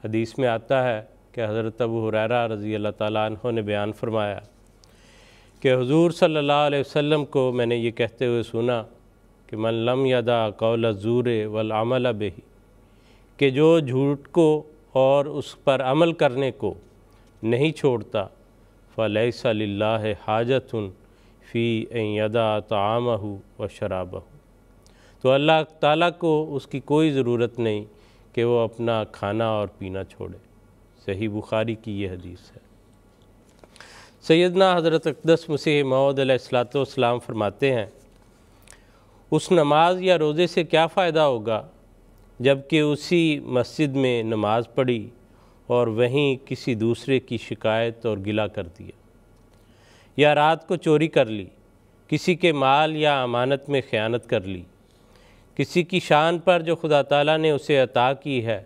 حدیث میں آتا ہے کہ حضرت ابو ہریرہ رضی اللہ تعالیٰ عنہ نے بیان فرمایا کہ حضور صلی اللہ علیہ وسلم کو میں نے یہ کہتے ہوئے سنا کہ من لم یدع قول الزور والعمل بہ، کہ جو جھوٹ کو اور اس پر عمل کرنے کو نہیں چھوڑتا، فلیس للہ حاجۃ فی ان یدع طعامہ وشرابہ، تو اللہ تعالیٰ کو اس کی کوئی ضرورت نہیں کہ وہ اپنا کھانا اور پینا چھوڑے۔ صحیح بخاری کی یہ حدیث ہے۔ سیدنا حضرت اقدس مسیح موعود علیہ السلام فرماتے ہیں، اس نماز یا روزے سے کیا فائدہ ہوگا جب کہ اسی مسجد میں نماز پڑھی اور وہیں کسی دوسرے کی شکایت اور گلہ کر دیا، یا رات کو چوری کر لی، کسی کے مال یا امانت میں خیانت کر لی، کسی کی شان پر جو خدا تعالیٰ نے اسے عطا کی ہے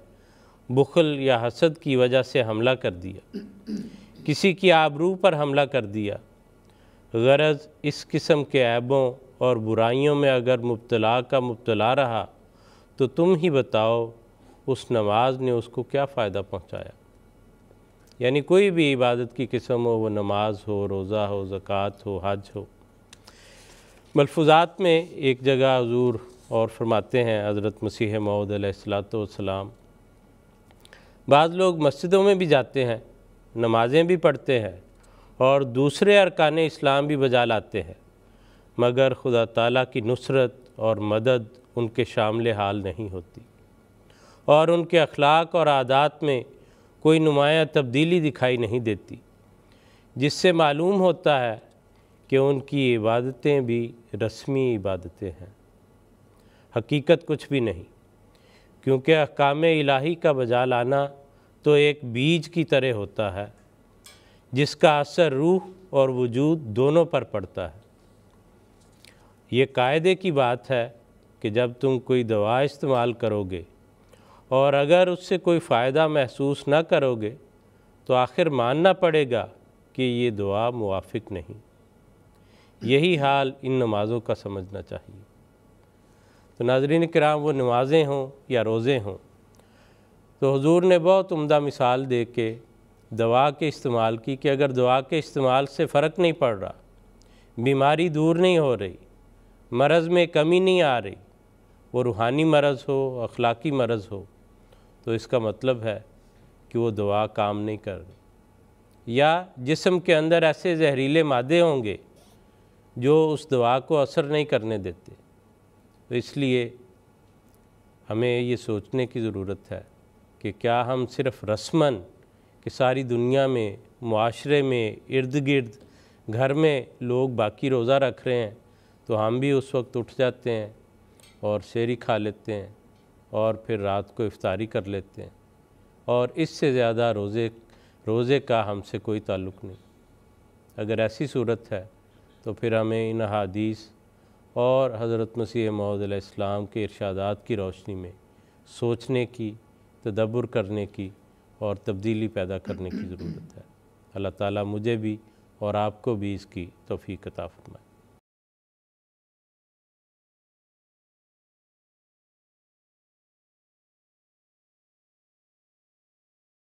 بخل یا حسد کی وجہ سے حملہ کر دیا، کسی کی آبرو پر حملہ کر دیا۔ غرض اس قسم کے عیبوں اور برائیوں میں اگر مبتلا رہا تو تم ہی بتاؤ اس نماز نے اس کو کیا فائدہ پہنچایا۔ یعنی کوئی بھی عبادت کی قسم ہو، وہ نماز ہو، روزہ ہو، زکوٰۃ ہو، حج ہو۔ ملفوظات میں ایک جگہ حضور اور فرماتے ہیں حضرت مسیح موعود علیہ السلام، بعض لوگ مسجدوں میں بھی جاتے ہیں، نمازیں بھی پڑھتے ہیں اور دوسرے ارکان اسلام بھی بجا لاتے ہیں، مگر خدا تعالیٰ کی نصرت اور مدد ان کے شامل حال نہیں ہوتی، اور ان کے اخلاق اور عادات میں کوئی نمایاں تبدیلی دکھائی نہیں دیتی، جس سے معلوم ہوتا ہے کہ ان کی عبادتیں بھی رسمی عبادتیں ہیں، حقیقت کچھ بھی نہیں، کیونکہ احکام الہی کا بجا لانا تو ایک بیج کی طرح ہوتا ہے جس کا اثر روح اور وجود دونوں پر پڑتا ہے۔ یہ قاعدے کی بات ہے کہ جب تم کوئی دوا استعمال کرو گے اور اگر اس سے کوئی فائدہ محسوس نہ کرو گے تو آخر ماننا پڑے گا کہ یہ دوا موافق نہیں۔ یہی حال ان نمازوں کا سمجھنا چاہیے۔ تو ناظرین کرام، وہ نمازیں ہوں یا روزے ہوں، تو حضور نے بہت عمدہ مثال دے کے دوا کے استعمال کی کہ اگر دوا کے استعمال سے فرق نہیں پڑ رہا، بیماری دور نہیں ہو رہی، مرض میں کمی نہیں آ رہی، وہ روحانی مرض ہو، اخلاقی مرض ہو، تو اس کا مطلب ہے کہ وہ دوا کام نہیں کر رہی، یا جسم کے اندر ایسے زہریلے مادے ہوں گے جو اس دوا کو اثر نہیں کرنے دیتے۔ تو اس لیے ہمیں یہ سوچنے کی ضرورت ہے کہ کیا ہم صرف رسماً کہ ساری دنیا میں، معاشرے میں، ارد گرد گھر میں لوگ باقی روزہ رکھ رہے ہیں تو ہم بھی اس وقت اٹھ جاتے ہیں اور سحری کھا لیتے ہیں اور پھر رات کو افطاری کر لیتے ہیں، اور اس سے زیادہ روزے کا ہم سے کوئی تعلق نہیں۔ اگر ایسی صورت ہے تو پھر ہمیں ان احادیث اور حضرت مسیح موعود علیہ السلام کے ارشادات کی روشنی میں سوچنے کی، تدبر کرنے کی اور تبدیلی پیدا کرنے کی ضرورت ہے۔ اللہ تعالیٰ مجھے بھی اور آپ کو بھی اس کی توفیق عطا فرمائے۔